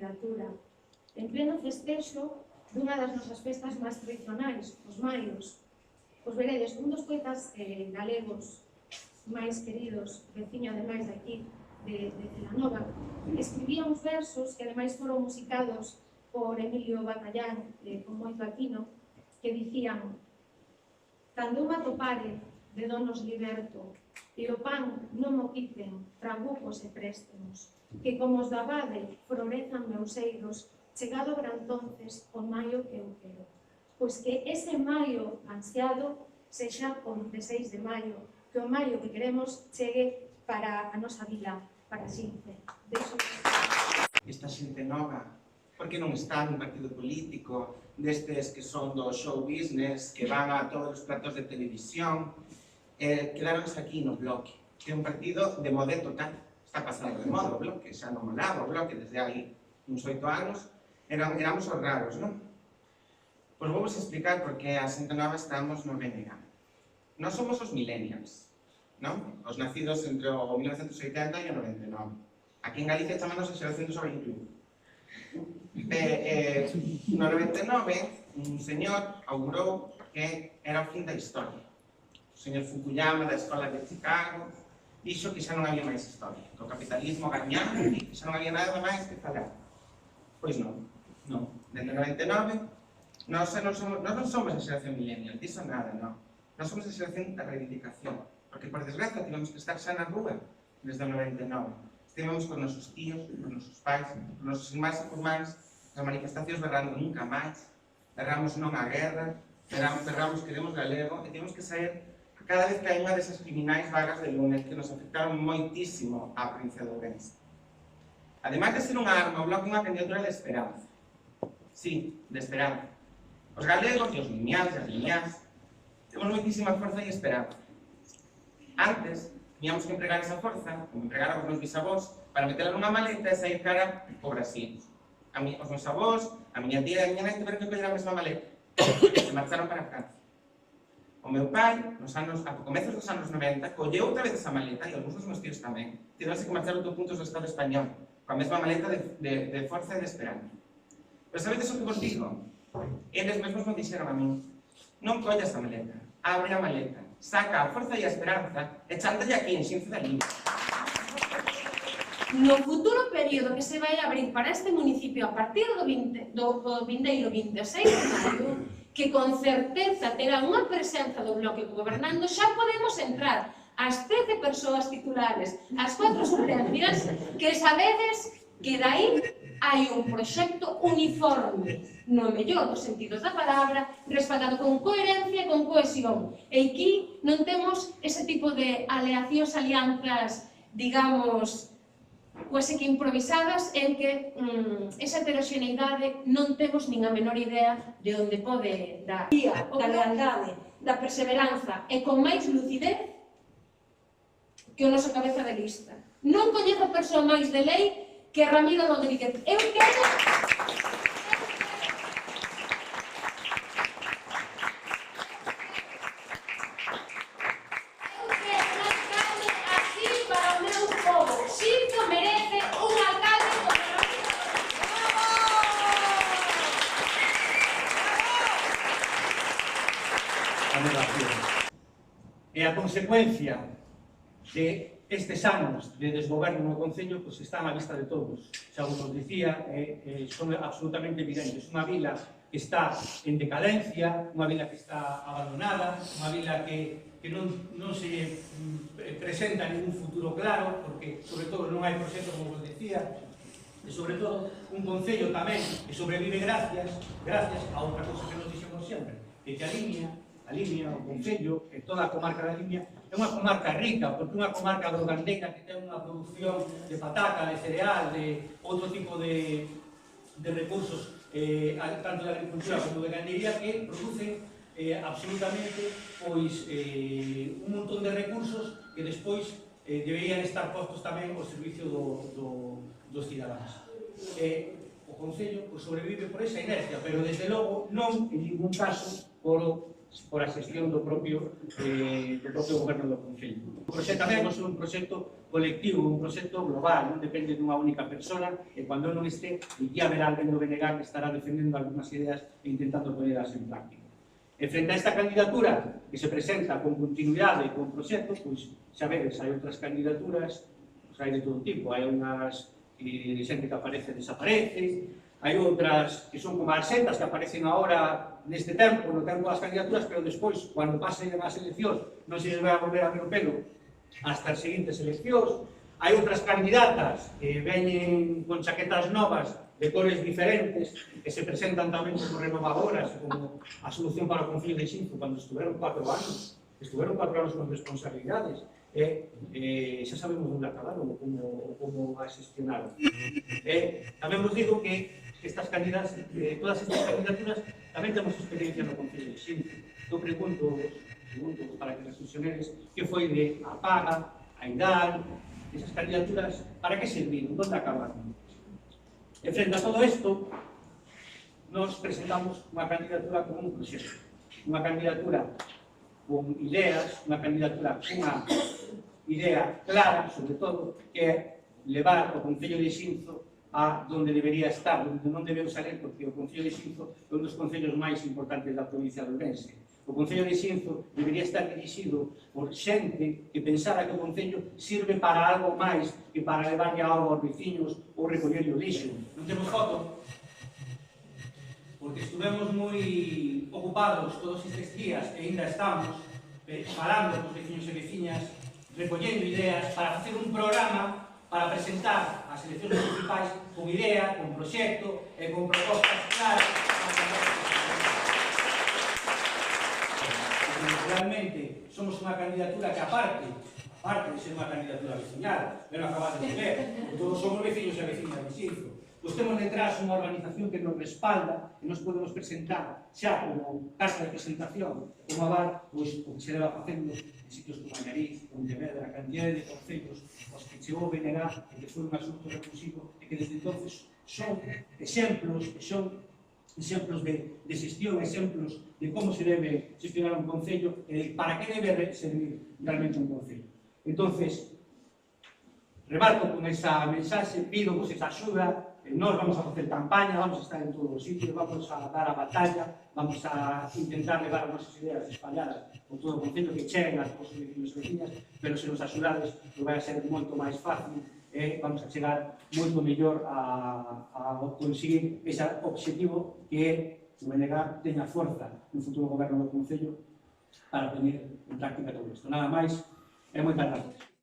literatura. En pleno festexo dunha das nosas festas máis tradicionais, os maios. Os veredes, un dos poetas galegos máis queridos, veciño ademais de aquí, de Celanova, escribía uns versos que ademais foron musicados por Emilio Batallán con moito atino, que dicían: cando eu me atopare de donos liberto, e o pan non mo quiten, trabucos e préstemos, que como os da abade florezan meus eiros, chegado habrá entonces o maio que eu quero. Pois que ese maio ansiado sexa o 26 de maio, que o maio que queremos chegue para a nosa vila, para Xince. Esta xente nova, por que non está nun partido político, destes que son do show business, que van a todos os platos de televisión, quedaronse aquí no Bloque, que é un partido de moda total. Está pasando de moda o Bloque, xa non molaba o Bloque desde aí uns 8 anos, éramos os raros, non? Pois vou vos explicar por que a xente nova estamos no BNG. Nós somos os millennials, non? Os nacidos entre o 1980 e o 99. Aquí en Galicia chamamos a xeración do sobre incluído. No 99, un señor augurou que era o fin da historia. O señor Fukuyama, da Escola de Chicago, dixo que xa non había máis historia, que o capitalismo gañaba e que xa non había nada máis que falar. Pois non, non. Desde o 99, nós non somos a xeración millennial, diso nada, non. Nós somos a xeración da reivindicación, porque por desgracia tivemos que estar xa na rúa desde o 99. Estivemos con nosos tíos, con nosos pais, con nosos irmáns e irmáns, nas manifestacións berrando nunca máis, berramos non á guerra, berramos queremos galego, e tivemos que sair cada vez que hai unha desas criminais vagas de lunes que nos afectaron moitísimo á provincia de Ourense. Ademais de ser unha arma, o Bloque é unha candidatura de esperanza. Sí, de esperanza. Os galegos e os lineais e as lineais temos moitísima forza e esperanza. Antes, teníamos que empregar esa forza, como empregar os meus bisavós, para metela nunha maleta e sair cara ao Brasil. Os meus avós, a miña tía e a miña nai tiveron que coller a mesma maleta e se marcharon para Francia. O meu pai, a comezos dos anos 90, colleu outra vez esa maleta, e algúns dos meus tíos tamén. Tiveronse que marchar a outros puntos do Estado español, coa mesma maleta de forza e de esperanza. Pero sabedes o que vos digo? Eles mesmos me dixeron a min: non collas a maleta, abre a maleta, saca a forza e a esperanza e chántalle aquí en Xince da Libre. No futuro período que se vai abrir para este municipio a partir do vindeiro 26 de maio, que con certeza terá unha presenza do Bloque gobernando, xa podemos entrar as 13 persoas titulares, as 4 suplencias, que sabedes que dai hai un proxecto uniforme, no mellor dos sentidos da palabra, respaldado con coherencia e con cohesión. E aquí non temos ese tipo de aleacións, alianzas, digamos, quase que improvisadas, en que esa heteroxeneidade non temos nin a menor idea de onde pode dar. Da lealdade, da perseveranza e con máis lucidez que o noso cabeza de lista. Non coñezo persoa máis de lei que Ramiro Rodríguez. Eu quero... E a consecuencia de estes anos de desgoberno no Concello están á vista de todos. Xa vos dicía, son absolutamente evidentes. Unha vila que está en decadencia, unha vila que está abandonada, unha vila que non se presenta ningún futuro claro, porque, sobre todo, non hai proxecto, como vos decía, e, sobre todo, un Concello tamén que sobrevive gracias a outra cosa que nos dixemos sempre, que a Limia, o Concello, e toda a comarca da Limia, é unha comarca rica, porque unha comarca grogandeira que ten unha produción de pataca, de cereal, de outro tipo de recursos, tanto de agricultura como de gandería, que producen absolutamente un montón de recursos que despois deberían estar postos tamén ao servicio dos cidadáns. O Concello sobrevive por esa inercia, pero desde logo non, en ningún caso, por por a xestión do propio goberno do Concello. O proxecto tamén é un proxecto colectivo, un proxecto global, non depende dunha única persona, e cando non este, aquí haberá alguén do BNG que estará defendendo algunhas ideas e intentando ponerlas en práctica. E frente a esta candidatura que se presenta con continuidade e con proxecto, pois xa vedes, hai outras candidaturas, pois hai de todo tipo, hai unhas xente que aparece e desaparece, hai outras que son como as setas que aparecen agora neste tempo, no tempo das candidaturas, pero despois, cando pasen as eleccións, non se les vai a volver a ver o pelo hasta as seguintes eleccións. Hai outras candidatas que veñen con chaquetas novas de cores diferentes, que se presentan tamén como renovadoras, como a solución para o Concello de Xinzo, cando estuveron 4 anos con responsabilidades, xa sabemos onde acabaron ou como a xestionaron. Tamén vos digo que todas estas candidaturas tamén temos experiencia no Concello de Xinzo. Eu pregunto para que reflexioneres que foi de a Paga, a IDAL, esas candidaturas, para que serviron, onde acabaron. E frente a todo isto, nos presentamos unha candidatura con un proxecto, unha candidatura con ideas, unha candidatura cunha idea clara, sobre todo, que é levar o Concello de Xinzo a donde debería estar, onde non debeu salir, porque o Concello de Xinzo é un dos concellos máis importantes da provincia de Ourense. O Concello de Xinzo debería estar dirixido por xente que pensara que o Concello sirve para algo máis que para levarlle algo aos veciños ou recoller o lixo. Non temos foto, porque estuvemos moi ocupados todos estes días e ainda estamos falando cos veciños e veciñas, recollendo ideas para facer un programa para presentar as eleccións municipais con idea, con proxecto e con propostas claras. Realmente somos unha candidatura que aparte de ser unha candidatura veciñal, pero acabamos de ver, todos somos veciños e veciñas de Xinzo. Pois temos detrás unha organización que nos respalda e nos podemos presentar xa como casa de presentación, como aval, pois o que se leva facendo en sitios como Allariz, Pontevedra, a cantidade de concellos os que chegou o BNG e que foi un asunto recursivo e que desde entonces son exemplos de xestión, exemplos de como se debe gestionar un concello e para que debe servir realmente un concello. Entonces, remarco con esa mensaxe, pido vos esa axuda, nós vamos a facer campaña, vamos a estar en todos os sitios, vamos a dar a batalla, vamos a intentar levar as nosas ideas espalhadas por todo o concello que cheguen as vosos vecinos e veciñas, pero se nos axudades vai a ser moito máis fácil e vamos a chegar moito mellor a conseguir ese obxectivo que é o BNG teña forza no futuro goberno do concello para poner en práctica todo isto. Nada máis e moitas gracias.